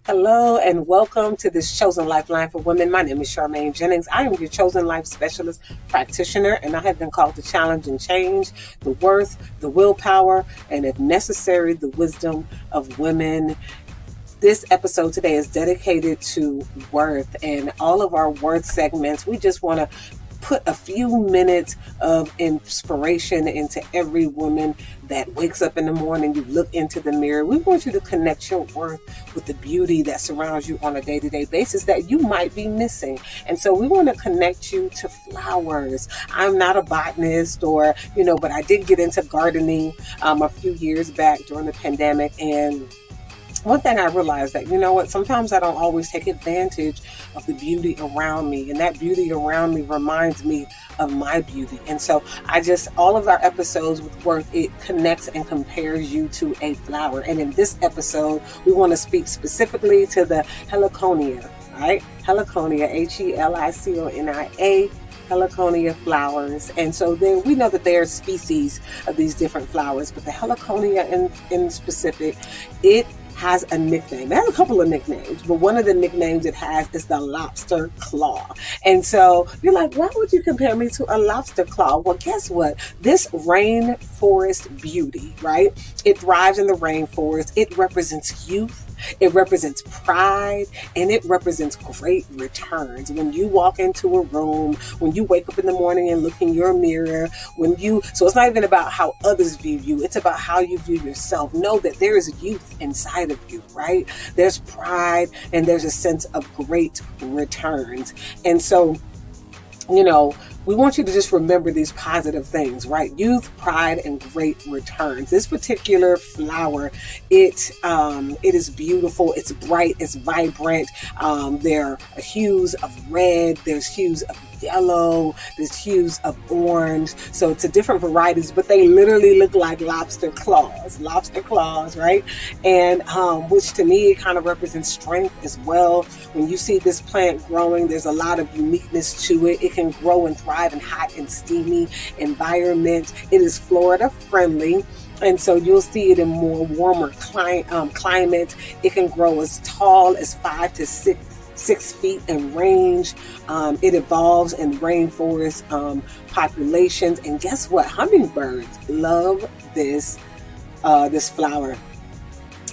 Hello and welcome to this Chosen Lifeline for Women. My name is Charmaine Jennings. I am your Chosen Life Specialist practitioner, and I have been called to challenge and change the worth, the willpower, and if necessary, the wisdom of women. This episode today is dedicated to worth, and all of our worth segments, we just want to put a few minutes of inspiration into every woman that wakes up in the morning. You look into the mirror. We want you to connect your worth with the beauty that surrounds you on a day-to-day basis that you might be missing. And so we want to connect you to flowers. I'm not a botanist but I did get into gardening a few years back during the pandemic, and one thing I realized that, sometimes I don't always take advantage of the beauty around me, and that beauty around me reminds me of my beauty. And so all of our episodes with worth, it connects and compares you to a flower. And in this episode, we want to speak specifically to the heliconia, right? Heliconia, Heliconia. Heliconia flowers. And so then we know that there are species of these different flowers, but the heliconia in specific, it has a nickname. It has a couple of nicknames, but one of the nicknames it has is the lobster claw. And so you're like, why would you compare me to a lobster claw? Well, guess what? This rainforest beauty, right? It thrives in the rainforest. It represents youth. It represents pride, and it represents great returns. When you walk into a room, when you wake up in the morning and look in your mirror, so it's not even about how others view you, it's about how you view yourself. Know that there is youth inside of you, right? There's pride and there's a sense of great returns. And so, we want you to just remember these positive things, right? Youth, pride, and great returns. This particular flower, it is beautiful. It's bright. It's vibrant. There are hues of red. There's hues of yellow. There's hues of orange. So it's a different varieties, but they literally look like lobster claws, right? And which to me, it kind of represents strength as well. When you see this plant growing, there's a lot of uniqueness to it. It can grow and thrive in hot and steamy environments. It is Florida friendly. And so you'll see it in more warmer climates. It can grow as tall as 5 to 6 feet in range. It evolves in rainforest populations. And guess what? Hummingbirds love this flower.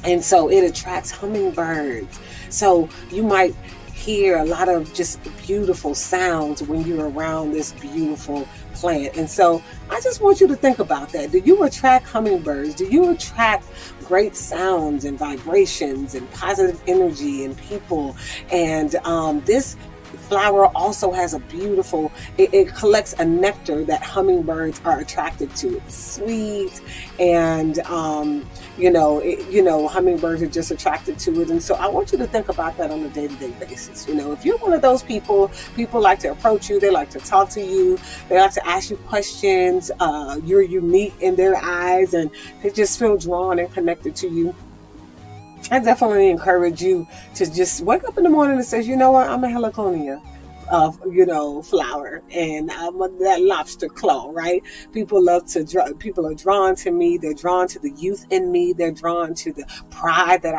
And so it attracts hummingbirds. So you might hear a lot of just beautiful sounds when you're around this beautiful plant. And so I just want you to think about that. Do you attract hummingbirds? Do you attract great sounds and vibrations and positive energy and people? And this flower also has a beautiful, it collects a nectar that hummingbirds are attracted to. It's sweet, and hummingbirds are just attracted to it. And so I want you to think about that on a day-to-day basis. If you're one of those people like to approach you, they like to talk to you, they like to ask you questions, you're unique in their eyes, and they just feel drawn and connected to you. I definitely encourage you to just wake up in the morning and say, you know what, I'm a heliconia flower, and I'm that lobster claw, right? People are drawn to me. They're drawn to the youth in me. They're drawn to the pride that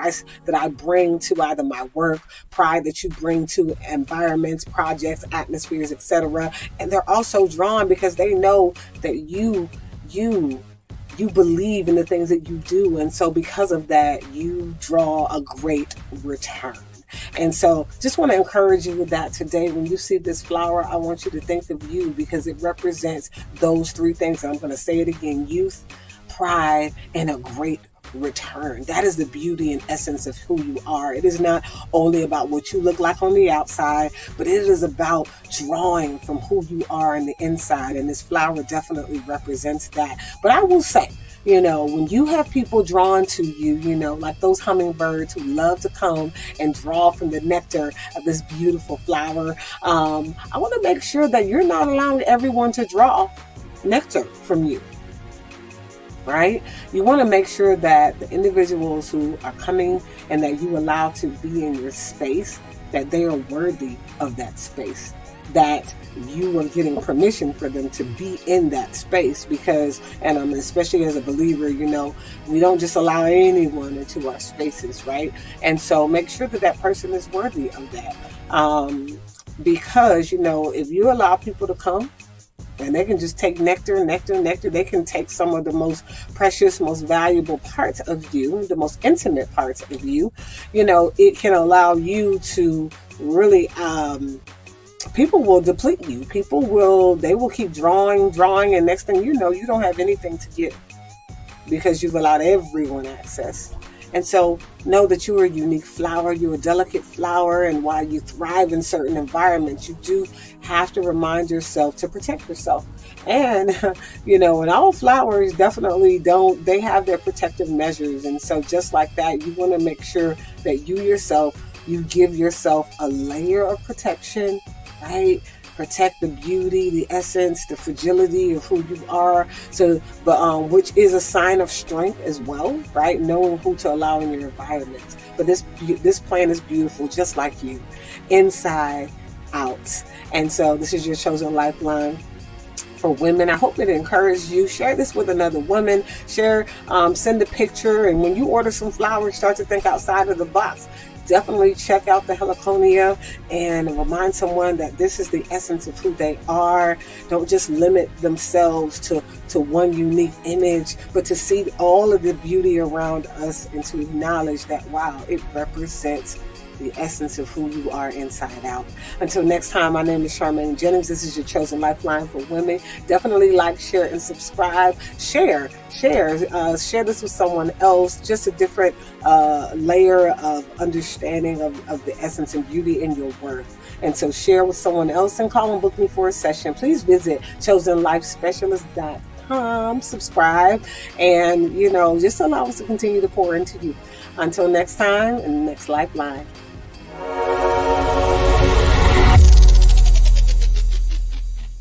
I bring to either my work, pride that you bring to environments, projects, atmospheres, etc. And they're also drawn because they know that you believe in the things that you do. And so because of that, you draw a great return. And so just want to encourage you with that today. When you see this flower, I want you to think of you, because it represents those three things. I'm going to say it again: youth, pride, and a great return. That is the beauty and essence of who you are. It is not only about what you look like on the outside, but it is about drawing from who you are on the inside. And this flower definitely represents that. But I will say, when you have people drawn to you, like those hummingbirds who love to come and draw from the nectar of this beautiful flower, I want to make sure that you're not allowing everyone to draw nectar from you. Right? You want to make sure that the individuals who are coming and that you allow to be in your space, that they are worthy of that space. that you are getting permission for them to be in that space. Because, and especially as a believer, we don't just allow anyone into our spaces, right? And so make sure that that person is worthy of that. Because, if you allow people to come and they can just take nectar, they can take some of the most precious, most valuable parts of you, the most intimate parts of you, it can allow you to really, people will deplete you. They will keep drawing, and next thing you know, you don't have anything to give because you've allowed everyone access. And so know that you are a unique flower, you're a delicate flower, and while you thrive in certain environments, you do have to remind yourself to protect yourself. And, and all flowers definitely they have their protective measures. And so just like that, you want to make sure that you give yourself a layer of protection, right? Protect the beauty, the essence, the fragility of who you are. Which is a sign of strength as well, right? Knowing who to allow in your environment. But this plant is beautiful, just like you, inside out. And so this is your chosen lifeline for women. I hope it encouraged you. Share this with another woman. Share, send a picture. And when you order some flowers, start to think outside of the box. Definitely check out the heliconia and remind someone that this is the essence of who they are. Don't just limit themselves to one unique image, but to see all of the beauty around us and to acknowledge that, wow, it represents the essence of who you are inside out. Until next time, my name is Charmaine Jennings. This is your chosen lifeline for women. Definitely like, share, and subscribe. Share this with someone else. Just a different layer of understanding of the essence and beauty in your worth. And so share with someone else and call and book me for a session. Please visit chosenlifespecialist.com, subscribe, and just allow us to continue to pour into you. Until next time, and the next lifeline.